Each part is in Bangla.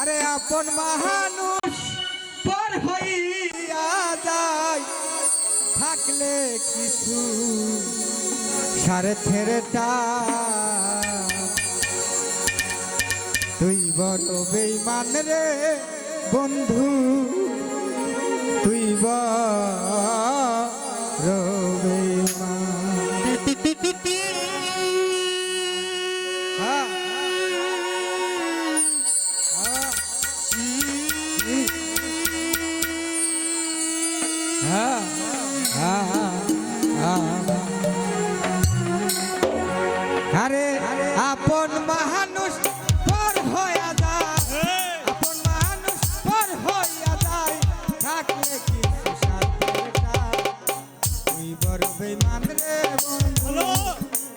আরে আপন মানুষ পর হইয়া যায় থাকলে কিছু স্বার্থের টান তুই বড় বেঈমান রে বন্ধু তুই বড় বেঈমান আরে আপন মানুষ পর হইয়া যায় আপন মানুষ পর হইয়া যায় থাকলে কিছু সাথেটা তুই বড় বেঈমান রে বন্ধু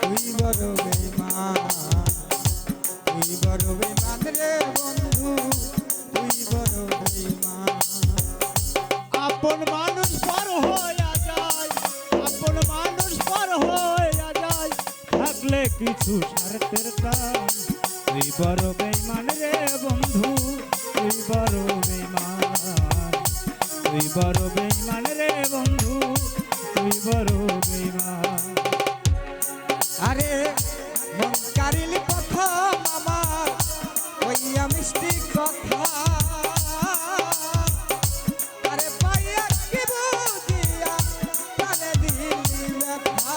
তুই বড় বেঈমান তুই বড় বেঈমান রে বন্ধু তুই বড় বেঈমান আপন মানুষ পর হইয়া যায় আপন মানুষ পর হইয়া যায় থাকলে কিছু স্বার্থের টান তুই বড় বেঈমান রে বন্ধু তুই বড় বেঈমান তুই বড় বেঈমান রে বন্ধু তুই বড় বেঈমান আরে মন কারিলি প্রথম আমার ওইয়া মিষ্টি কথা আরে পাইয়া কি বুঝিয়া কানে দিলি ব্যথা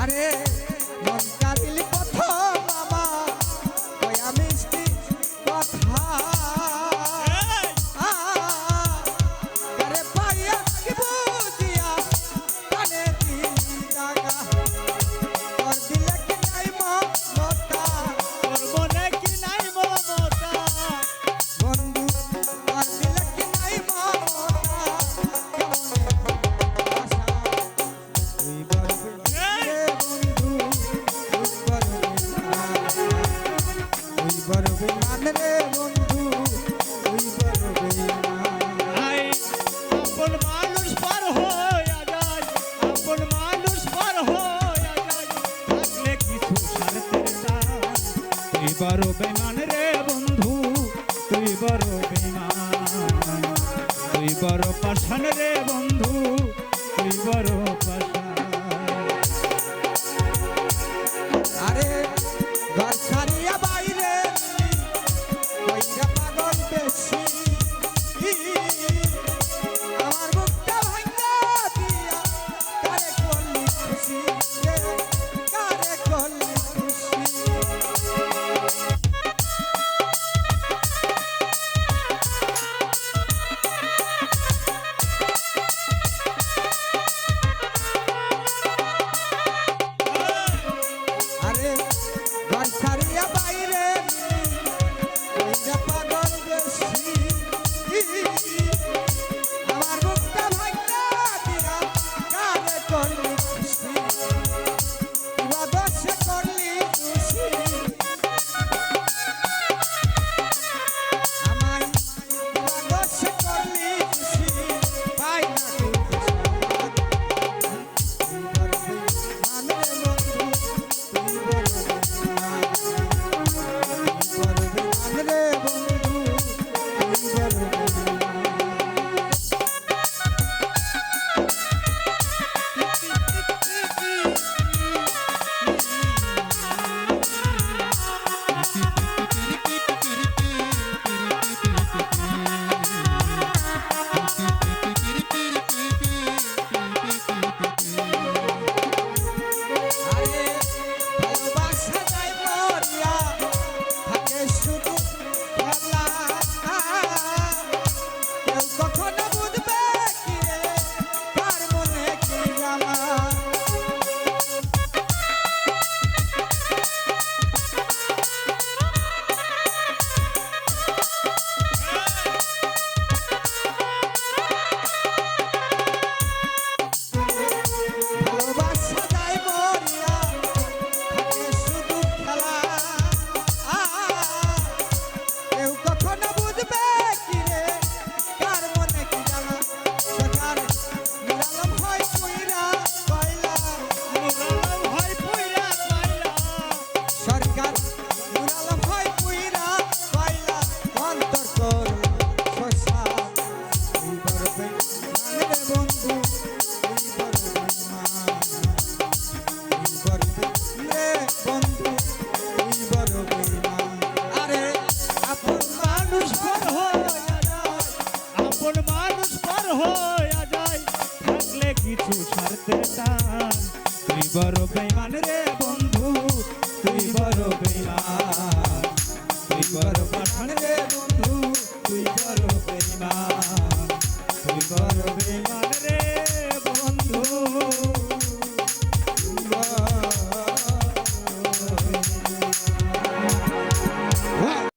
আরে মন কারিলি প্রথম আমার ওইয়া মিষ্টি কথা আরে পাইয়া কি বুঝিয়া কানে দিলি দাগা তোর দিলে কি নাই মমতা তোর মনে কি নাই মমতা বন্ধু তোর দিলে কি নাই মমতা আশা তুই বড় রে বন্ধু তুই বড় তুই বড় বেঈমান রে বন্ধু তুই বড় বেঈমান আই আপন মানুষ পর হইয়া যায় আপন মানুষ পর হইয়া যায় থাকলে কিছু স্বার্থের টান তুই বড় বেঈমান রে বন্ধু তুই বড় বেঈমান তুই বড় পাষাণ রে বন্ধু তুই বড় পাষাণ আরে ঘর ছাড়িয়া বাইরে কইরা পাগল বেশি আমার বুকটা ভাঙা দিয়া কারে করলি খুশি রে কারে করলি খুশি গান নুরালম হয় পুইরা পাইলা অন্তর কর শশা তুই বড় বেঈমান রে বন্ধু তুই বড় বেঈমান তুই বড় বেঈমান রে বন্ধু তুই বড় বেঈমান আরে আপন মানুষ পর হইয়া যায় আপন মানুষ পর হইয়া যায় থাকলে কিছু স্বার্থের টান তুই বড় বেঈমান রে বন্ধু তুই বড় বেঈমান তুই বড় পাঠান রে